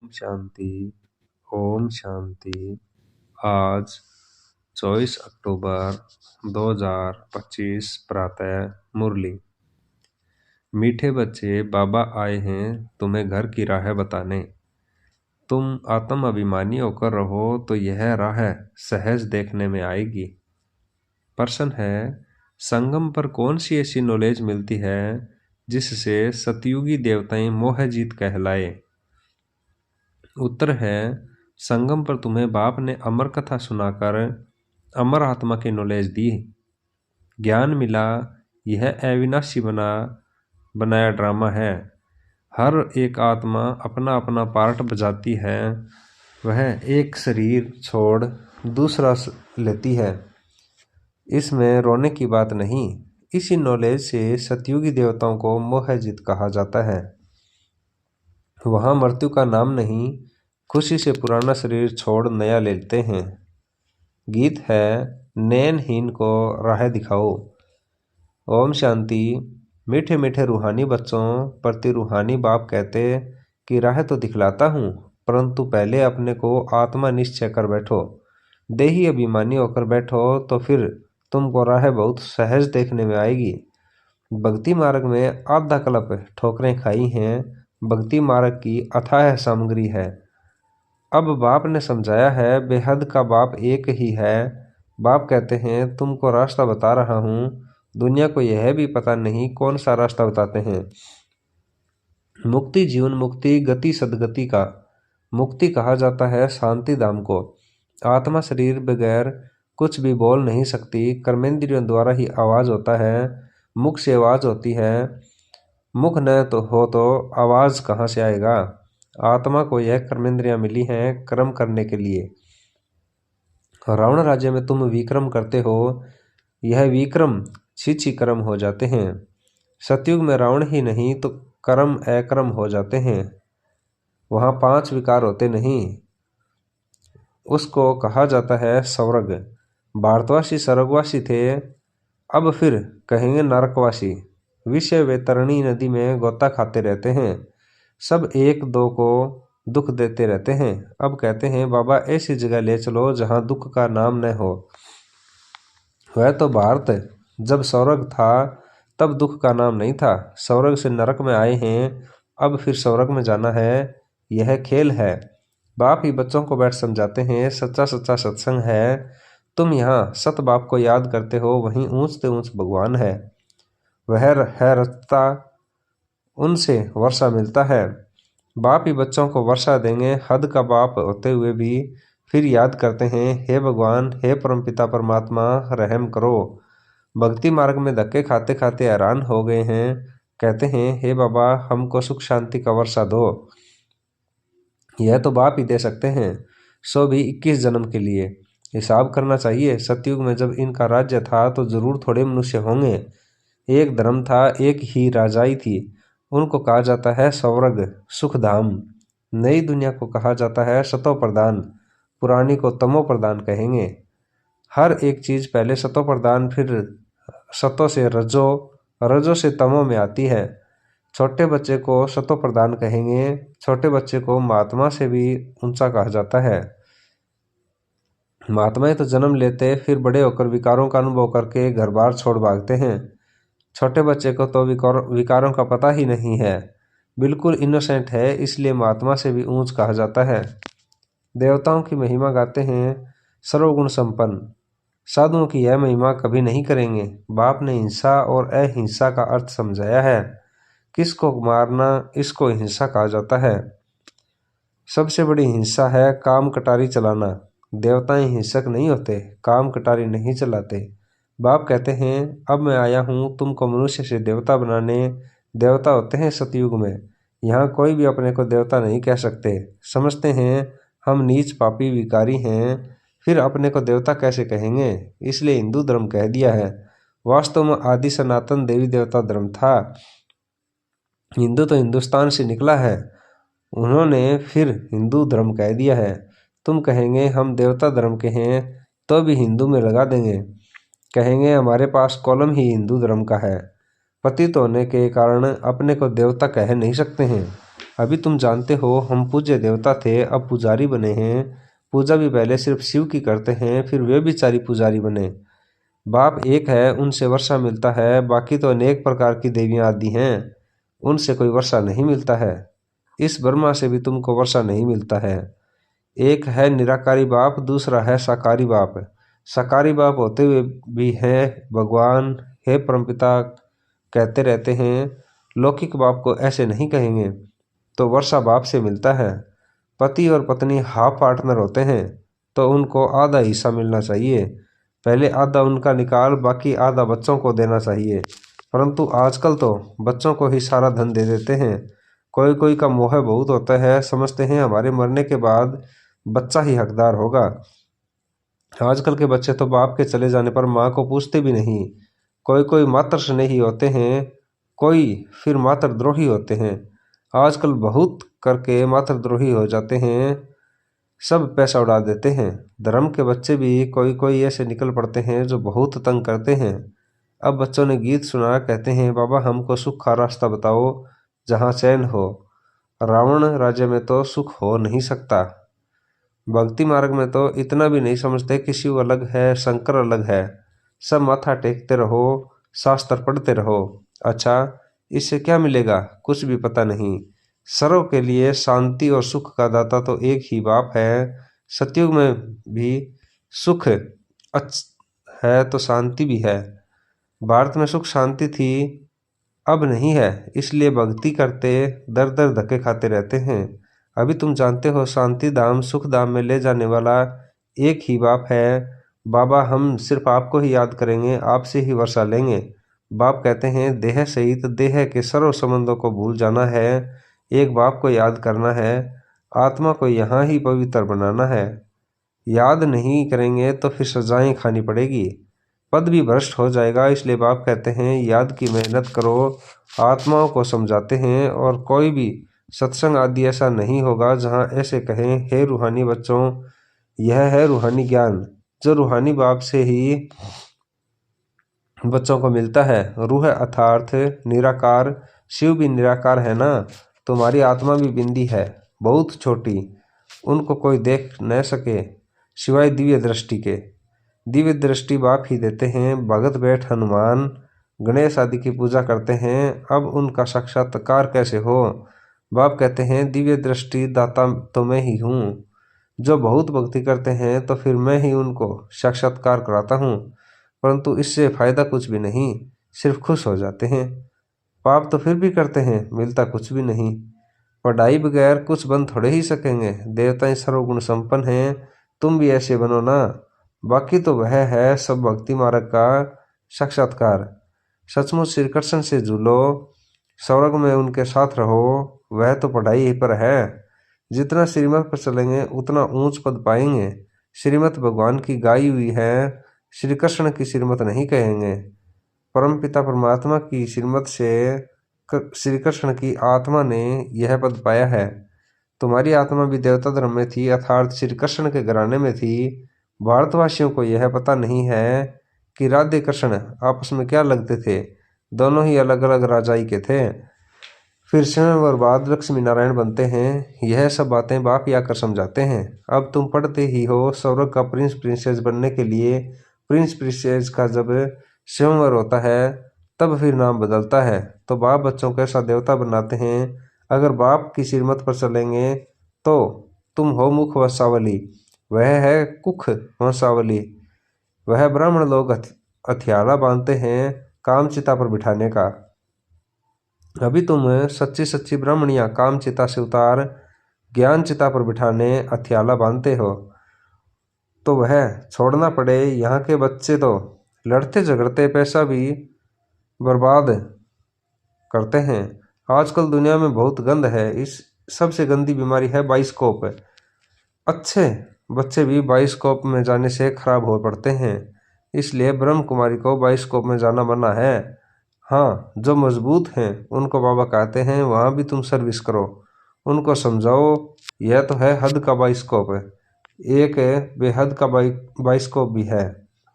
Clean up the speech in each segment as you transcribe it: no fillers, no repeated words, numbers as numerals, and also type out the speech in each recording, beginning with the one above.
शांति। ओम शांति। आज 24 अक्टूबर 2025 प्रातः मुरली। मीठे बच्चे, बाबा आए हैं तुम्हें घर की राह बताने। तुम आत्म अभिमानी होकर रहो तो यह राह सहज देखने में आएगी। प्रश्न है, संगम पर कौन सी ऐसी नॉलेज मिलती है जिससे सतयुगी देवताएं मोह जीत कहलाए? उत्तर है, संगम पर तुम्हें बाप ने अमर कथा सुनाकर अमर आत्मा की नॉलेज दी। ज्ञान मिला, यह अविनाशी बनाया ड्रामा है। हर एक आत्मा अपना अपना पार्ट बजाती है। वह एक शरीर छोड़ दूसरा लेती है। इसमें रोने की बात नहीं। इसी नॉलेज से सतयुगी देवताओं को मोहजित कहा जाता है। वहाँ मृत्यु का नाम नहीं, खुशी से पुराना शरीर छोड़ नया लेते हैं। गीत है, नैनहीन को राह दिखाओ। ओम शांति। मीठे मीठे रूहानी बच्चों प्रति रूहानी बाप कहते कि राह तो दिखलाता हूँ, परंतु पहले अपने को आत्मा निश्चय कर बैठो। देही अभिमानी होकर बैठो तो फिर तुमको राह बहुत सहज देखने में आएगी। भक्ति मार्ग में आधा कल्प ठोकरें खाई हैं। भक्ति मार्ग की अथाह सामग्री है। अब बाप ने समझाया है, बेहद का बाप एक ही है। बाप कहते हैं, तुमको रास्ता बता रहा हूँ। दुनिया को यह भी पता नहीं कौन सा रास्ता बताते हैं। मुक्ति जीवन मुक्ति, गति सदगति का मुक्ति कहा जाता है शांति धाम को। आत्मा शरीर बगैर कुछ भी बोल नहीं सकती। कर्मेंद्रियों द्वारा ही आवाज होता है। मुख से आवाज होती है। मुख न तो हो तो आवाज कहाँ से आएगा? आत्मा को यह कर्मेंद्रियां मिली हैं कर्म करने के लिए। रावण राज्य में तुम विक्रम करते हो, यह विक्रम छिछी कर्म हो जाते हैं। सतयुग में रावण ही नहीं तो कर्म अकर्म हो जाते हैं। वहाँ 5 विकार होते नहीं। उसको कहा जाता है स्वर्ग। भारतवासी स्वर्गवासी थे, अब फिर कहेंगे नरकवासी। विषय वैतरणी नदी में गोता खाते रहते हैं। सब एक दो को दुख देते रहते हैं। अब कहते हैं, बाबा ऐसी जगह ले चलो जहाँ दुख का नाम न हो। वह तो भारत जब स्वर्ग था तब दुख का नाम नहीं था। स्वर्ग से नरक में आए हैं, अब फिर स्वर्ग में जाना है। यह खेल है। बाप ही बच्चों को बैठ समझाते हैं, सच्चा सच्चा सत्संग है। तुम यहाँ सत बाप को याद करते हो, वहीं ऊंच से ऊंच भगवान है। वह है रचता, उनसे वर्षा मिलता है। बाप ही बच्चों को वर्षा देंगे। हद का बाप होते हुए भी फिर याद करते हैं, हे भगवान, हे परमपिता परमात्मा, रहम करो। भक्ति मार्ग में धक्के खाते खाते हैरान हो गए हैं। कहते हैं, हे बाबा, हमको सुख शांति का वर्षा दो। यह तो बाप ही दे सकते हैं, सो भी 21 जन्म के लिए। हिसाब करना चाहिए। सतयुग में जब इनका राज्य था तो जरूर थोड़े मनुष्य होंगे। एक धर्म था, एक ही राजाई थी। उनको कहा जाता है स्वर्ग सुखधाम। नई दुनिया को कहा जाता है सतो प्रधान। पुरानी को तमो प्रधान कहेंगे। हर एक चीज पहले सतो प्रधान, फिर सतो से रजो, रजो से तमो में आती है। छोटे बच्चे को सतो प्रधान कहेंगे। छोटे बच्चे को महात्मा से भी ऊंचा कहा जाता है। महात्माएं तो जन्म लेते फिर बड़े होकर विकारों का अनुभव करके घर बार छोड़ भागते हैं। छोटे बच्चे को तो विकारों का पता ही नहीं है, बिल्कुल इनोसेंट है, इसलिए महात्मा से भी ऊंच कहा जाता है। देवताओं की महिमा गाते हैं सर्वगुण संपन्न। साधुओं की यह महिमा कभी नहीं करेंगे। बाप ने हिंसा और अहिंसा का अर्थ समझाया है। किसको मारना, इसको हिंसा कहा जाता है। सबसे बड़ी हिंसा है काम कटारी चलाना। देवताएं हिंसक नहीं होते, काम कटारी नहीं चलाते। बाप कहते हैं, अब मैं आया हूँ तुमको मनुष्य से देवता बनाने। देवता होते हैं सतयुग में। यहाँ कोई भी अपने को देवता नहीं कह सकते। समझते हैं हम नीच पापी विकारी हैं, फिर अपने को देवता कैसे कहेंगे? इसलिए हिंदू धर्म कह दिया है। वास्तव में आदि सनातन देवी देवता धर्म था। हिंदू तो हिंदुस्तान से निकला है, उन्होंने फिर हिंदू धर्म कह दिया है। तुम कहेंगे हम देवता धर्म के हैं, तो भी हिंदू में लगा देंगे। कहेंगे हमारे पास कॉलम ही हिंदू धर्म का है। पतित होने के कारण अपने को देवता कह नहीं सकते हैं। अभी तुम जानते हो हम पूज्य देवता थे, अब पुजारी बने हैं। पूजा भी पहले सिर्फ शिव की करते हैं, फिर वे भी चारी पुजारी बने। बाप एक है, उनसे वर्षा मिलता है, बाकी तो अनेक प्रकार की देवियां आदि हैं, उनसे कोई वर्षा नहीं मिलता है। इस ब्रह्मा से भी तुमको वर्षा नहीं मिलता है। एक है निराकारी बाप, दूसरा है साकारी बाप। साकारी बाप होते हुए भी हैं भगवान हे परमपिता कहते रहते हैं। लौकिक बाप को ऐसे नहीं कहेंगे। तो वर्षा बाप से मिलता है। पति और पत्नी हाफ पार्टनर होते हैं, तो उनको आधा हिस्सा मिलना चाहिए। पहले आधा उनका निकाल, बाकी आधा बच्चों को देना चाहिए। परंतु आजकल तो बच्चों को ही सारा धन दे देते हैं। कोई कोई का मोह बहुत होता है, समझते हैं हमारे मरने के बाद बच्चा ही हकदार होगा। आजकल के बच्चे तो बाप के चले जाने पर माँ को पूछते भी नहीं। कोई कोई मातृ स्नेही होते हैं, कोई फिर मातृद्रोही होते हैं। आजकल बहुत करके मातृद्रोही हो जाते हैं, सब पैसा उड़ा देते हैं। धर्म के बच्चे भी कोई कोई ऐसे निकल पड़ते हैं जो बहुत तंग करते हैं। अब बच्चों ने गीत सुना, कहते हैं बाबा हमको सुख का रास्ता बताओ जहाँ चैन हो। रावण राज्य में तो सुख हो नहीं सकता। भक्ति मार्ग में तो इतना भी नहीं समझते कि शिव अलग है, शंकर अलग है। सब माथा टेकते रहो, शास्त्र पढ़ते रहो। अच्छा, इससे क्या मिलेगा? कुछ भी पता नहीं। सर्व के लिए शांति और सुख का दाता तो एक ही बाप है। सतयुग में भी सुख है तो शांति भी है। भारत में सुख शांति थी, अब नहीं है, इसलिए भक्ति करते दर दर धक्के खाते रहते हैं। अभी तुम जानते हो शांति धाम सुख धाम में ले जाने वाला एक ही बाप है। बाबा हम सिर्फ आपको ही याद करेंगे, आपसे ही वर्षा लेंगे। बाप कहते हैं देह सहित देह के सर्व संबंधों को भूल जाना है, एक बाप को याद करना है, आत्मा को यहाँ ही पवित्र बनाना है। याद नहीं करेंगे तो फिर सजाएं खानी पड़ेगी, पद भी भ्रष्ट हो जाएगा। इसलिए बाप कहते हैं याद की मेहनत करो। आत्माओं को समझाते हैं, और कोई भी सत्संग आदि ऐसा नहीं होगा जहाँ ऐसे कहें हे रूहानी बच्चों, यह है रूहानी ज्ञान जो रूहानी बाप से ही बच्चों को मिलता है। रूह अर्थात निराकार, शिव भी निराकार है ना। तुम्हारी आत्मा भी बिंदी है, बहुत छोटी, उनको कोई देख न सके सिवाय दिव्य दृष्टि के। दिव्य दृष्टि बाप ही देते हैं। भगत बैठ हनुमान गणेश आदि की पूजा करते हैं, अब उनका साक्षात्कार कैसे हो? बाप कहते हैं दिव्य दृष्टि दाता तो मैं ही हूँ। जो बहुत भक्ति करते हैं तो फिर मैं ही उनको साक्षात्कार कराता हूँ, परंतु इससे फायदा कुछ भी नहीं, सिर्फ खुश हो जाते हैं। पाप तो फिर भी करते हैं, मिलता कुछ भी नहीं। पढ़ाई बगैर कुछ बन थोड़े ही सकेंगे। देवताएं सर्वगुण संपन्न हैं, तुम भी ऐसे बनो ना। बाकी तो वह है सब भक्ति मार्ग का साक्षात्कार। सचमुच श्री कृष्ण से झूलो, स्वर्ग में उनके साथ रहो, वह तो पढ़ाई ही पर है। जितना श्रीमत पर चलेंगे उतना ऊंच पद पाएंगे। श्रीमत भगवान की गाई हुई है, श्री कृष्ण की श्रीमत नहीं कहेंगे। परमपिता परमात्मा की श्रीमत से श्री कृष्ण की आत्मा ने यह पद पाया है। तुम्हारी आत्मा भी देवता धर्म में थी, अर्थात श्री कृष्ण के घराने में थी। भारतवासियों को यह पता नहीं है कि राधे कृष्ण आपस में क्या लगते थे, दोनों ही अलग अलग राजाई के थे। फिर स्वयंवर बाद लक्ष्मी नारायण बनते हैं। यह सब बातें बाप आकर समझाते हैं। अब तुम पढ़ते ही हो, स्वर्ग का प्रिंस प्रिंसेस बनने के लिए प्रिंस प्रिंसेस का जब स्वयंवर होता है तब फिर नाम बदलता है। तो बाप बच्चों को ऐसा देवता बनाते हैं। अगर बाप की श्रीमत पर चलेंगे तो तुम हो मुख वंशावली, वह है कुख वंशावली। वह ब्राह्मण लोग हथियाला बांधते हैं काम चिता पर बिठाने का। अभी तुम सच्ची सच्ची ब्राह्मणियां काम चिता से उतार ज्ञान चिता पर बिठाने हथियाला बांधते हो, तो वह छोड़ना पड़े। यहाँ के बच्चे तो लड़ते झगड़ते पैसा भी बर्बाद करते हैं। आजकल दुनिया में बहुत गंद है, इस सबसे गंदी बीमारी है बाइस्कोप। अच्छे बच्चे भी बाइस्कोप में जाने से खराब हो पड़ते हैं, इसलिए ब्रह्म कुमारी को बाइस्कोप में जाना मना है। हाँ, जो मजबूत हैं उनको बाबा कहते हैं वहाँ भी तुम सर्विस करो, उनको समझाओ यह तो है हद का बाइस्कोप। एक बेहद का बाइस्कोप भी है।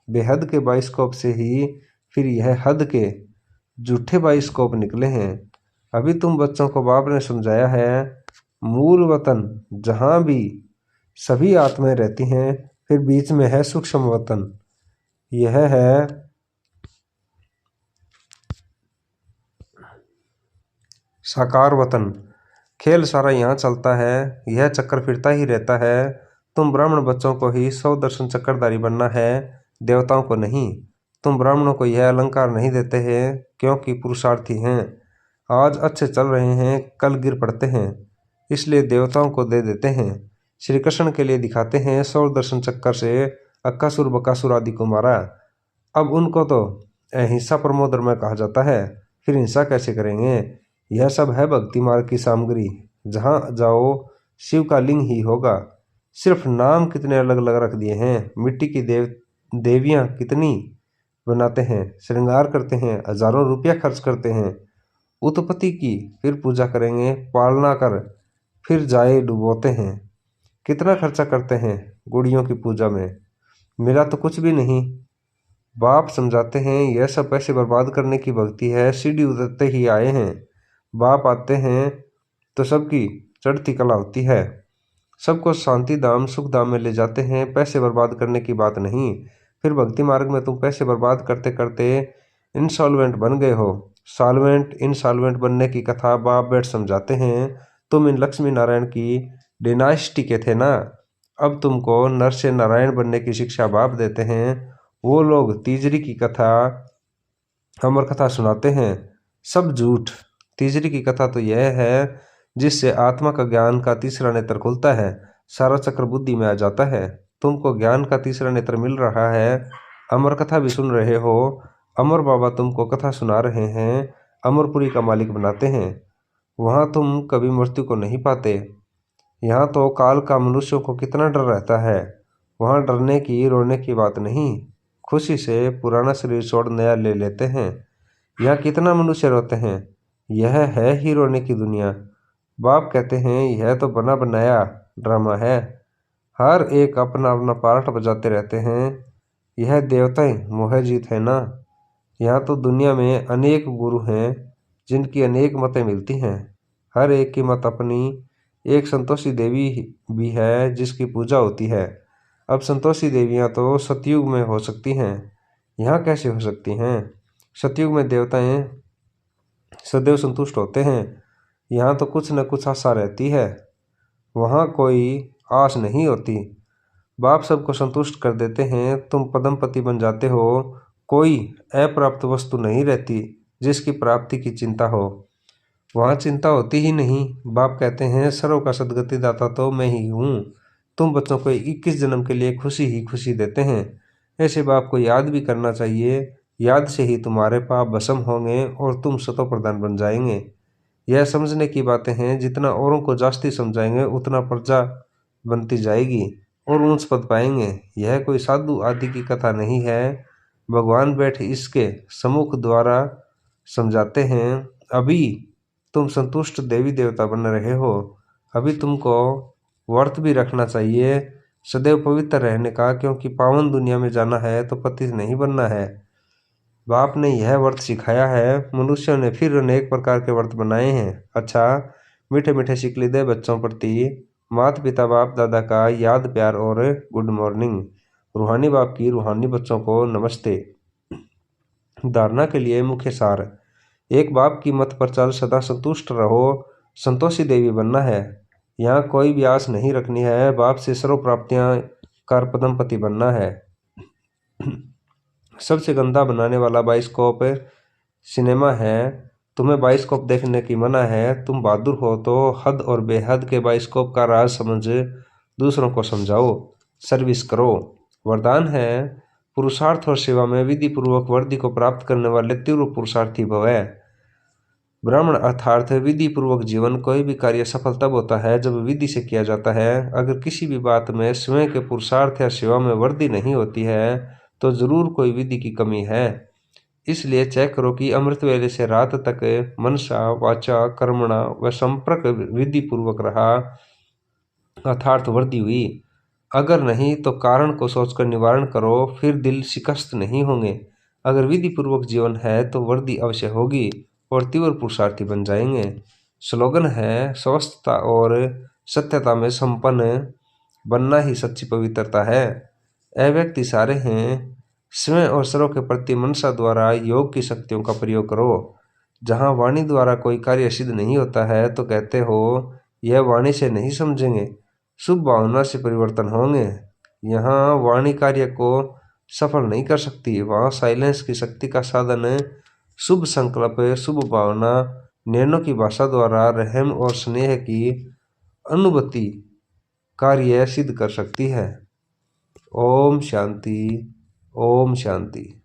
बेहद के बाइस्कोप से ही फिर यह हद के झूठे बाइस्कोप निकले हैं। अभी तुम बच्चों को बाप ने समझाया है, मूल वतन जहां भी सभी आत्माएं रहती हैं, फिर बीच में है सूक्ष्म वतन, यह है साकार वतन। खेल सारा यहाँ चलता है, यह चक्कर फिरता ही रहता है। तुम ब्राह्मण बच्चों को ही 100 दर्शन चक्रधारी बनना है, देवताओं को नहीं। तुम ब्राह्मणों को यह अलंकार नहीं देते हैं क्योंकि पुरुषार्थी हैं, आज अच्छे चल रहे हैं, कल गिर पड़ते हैं, इसलिए देवताओं को दे देते हैं। श्री कृष्ण के लिए दिखाते हैं, 100 दर्शन चक्कर से अक्कासुर बकासुर आदि को मारा। अब उनको तो अहिंसा परमोधर्म में कहा जाता है, फिर हिंसा कैसे करेंगे? यह सब है भक्ति मार्ग की सामग्री। जहाँ जाओ शिव का लिंग ही होगा। सिर्फ नाम कितने अलग अलग रख दिए हैं। मिट्टी की देवियां कितनी बनाते हैं, श्रृंगार करते हैं, हजारों रुपया खर्च करते हैं। उत्पत्ति की फिर पूजा करेंगे, पालना कर फिर जाए डुबोते हैं। कितना खर्चा करते हैं गुड़ियों की पूजा में, मेरा तो कुछ भी नहीं। बाप समझाते हैं, यह सब पैसे बर्बाद करने की भक्ति है। सीढ़ी उतरते ही आए हैं, बाप आते हैं तो सबकी चढ़ती कला होती है। सबको शांति धाम सुख धाम में ले जाते हैं, पैसे बर्बाद करने की बात नहीं। फिर भक्ति मार्ग में तुम पैसे बर्बाद करते करते इंसॉल्वेंट बन गए हो। सॉल्वेंट इंसॉल्वेंट बनने की कथा बाप बैठ समझाते हैं। तुम इन लक्ष्मी नारायण की डिनास्टी के थे ना, अब तुमको नर से नारायण बनने की शिक्षा बाप देते हैं। वो लोग तीजरी की कथा अमर कथा सुनाते हैं, सब झूठ। तीसरी की कथा तो यह है जिससे आत्मा का ज्ञान का तीसरा नेत्र खुलता है, सारा चक्र बुद्धि में आ जाता है। तुमको ज्ञान का तीसरा नेत्र मिल रहा है, अमर कथा भी सुन रहे हो। अमर बाबा तुमको कथा सुना रहे हैं, अमरपुरी का मालिक बनाते हैं। वहाँ तुम कभी मृत्यु को नहीं पाते। यहाँ तो काल का मनुष्यों को कितना डर रहता है। वहाँ डरने की रोने की बात नहीं, खुशी से पुराना शरीर छोड़ नया ले लेते हैं। यहाँ कितना मनुष्य रोते हैं, यह है ही रोने की दुनिया। बाप कहते हैं, यह तो बना बनाया ड्रामा है, हर एक अपना अपना पार्ट बजाते रहते हैं। यह देवताएं मोह जीत है ना। यहाँ तो दुनिया में अनेक गुरु हैं जिनकी अनेक मतें मिलती हैं, हर एक की मत अपनी। एक संतोषी देवी भी है जिसकी पूजा होती है। अब संतोषी देवियाँ तो सतयुग में हो सकती हैं, यहाँ कैसे हो सकती हैं? सतयुग में देवताएं सदैव संतुष्ट होते हैं, यहाँ तो कुछ न कुछ आशा रहती है, वहाँ कोई आस नहीं होती। बाप सबको संतुष्ट कर देते हैं, तुम पद्मपति बन जाते हो। कोई अप्राप्त वस्तु नहीं रहती जिसकी प्राप्ति की चिंता हो, वहाँ चिंता होती ही नहीं। बाप कहते हैं, सर्व का सदगति दाता तो मैं ही हूँ। तुम बच्चों को 21 जन्म के लिए खुशी ही खुशी देते हैं। ऐसे बाप को याद भी करना चाहिए, याद से ही तुम्हारे पाप भस्म होंगे और तुम सतो प्रधान बन जाएंगे। यह समझने की बातें हैं, जितना औरों को जास्ती समझाएंगे उतना प्रजा बनती जाएगी और ऊंच पद पाएंगे। यह कोई साधु आदि की कथा नहीं है, भगवान बैठ इसके सम्मुख द्वारा समझाते हैं। अभी तुम संतुष्ट देवी देवता बन रहे हो, अभी तुमको व्रत भी रखना चाहिए, सदैव पवित्र रहने का, क्योंकि पावन दुनिया में जाना है तो पति नहीं बनना है। बाप ने यह व्रत सिखाया है, मनुष्यों ने फिर अनेक प्रकार के व्रत बनाए हैं। अच्छा, मीठे मीठे शिकलीदे बच्चों प्रति माता पिता बाप दादा का याद प्यार और गुड मॉर्निंग। रूहानी बाप की रूहानी बच्चों को नमस्ते। धारणा के लिए मुख्य सार, एक बाप की मत पर चल, सदा संतुष्ट रहो, संतोषी देवी बनना है। यहाँ कोई भी आस नहीं रखनी है, बाप से सर्व प्राप्तियां कर पद्मपति बनना है। सबसे गंदा बनाने वाला बाइस्कोप सिनेमा है, तुम्हें बाइस्कोप देखने की मना है। तुम बहादुर हो तो हद और बेहद के बाइस्कोप का राज समझ दूसरों को समझाओ, सर्विस करो। वरदान है, पुरुषार्थ और सेवा में विधि पूर्वक वर्दी को प्राप्त करने वाले तीव्र पुरुषार्थी भव है। ब्राह्मण अर्थात विधि पूर्वक जीवन। कोई भी कार्य सफल तब होता है जब विधि से किया जाता है। अगर किसी भी बात में स्वयं के पुरुषार्थ या सेवा में वर्दी नहीं होती है तो जरूर कोई विधि की कमी है। इसलिए चेक करो कि अमृत वेले से रात तक मनसा वाचा कर्मणा व संपर्क विधि पूर्वक रहा, अर्थात वर्दी हुई। अगर नहीं तो कारण को सोचकर निवारण करो, फिर दिल शिकस्त नहीं होंगे। अगर विधि पूर्वक जीवन है तो वर्दी अवश्य होगी और तीव्र पुरुषार्थी बन जाएंगे। स्लोगन है, स्वस्थता और सत्यता में संपन्न बनना ही सच्ची पवित्रता है। ऐ व्यक्ति सारे हैं, स्वयं और सर्व के प्रति मनसा द्वारा योग की शक्तियों का प्रयोग करो। जहाँ वाणी द्वारा कोई कार्य सिद्ध नहीं होता है तो कहते हो यह वाणी से नहीं समझेंगे, शुभ भावना से परिवर्तन होंगे। यहाँ वाणी कार्य को सफल नहीं कर सकती, वहाँ साइलेंस की शक्ति का साधन शुभ संकल्प, शुभ भावना, निर्णयों की भाषा द्वारा रहम और स्नेह की अनुभूति कार्य सिद्ध कर सकती है। ओम शांति, ओम शांति।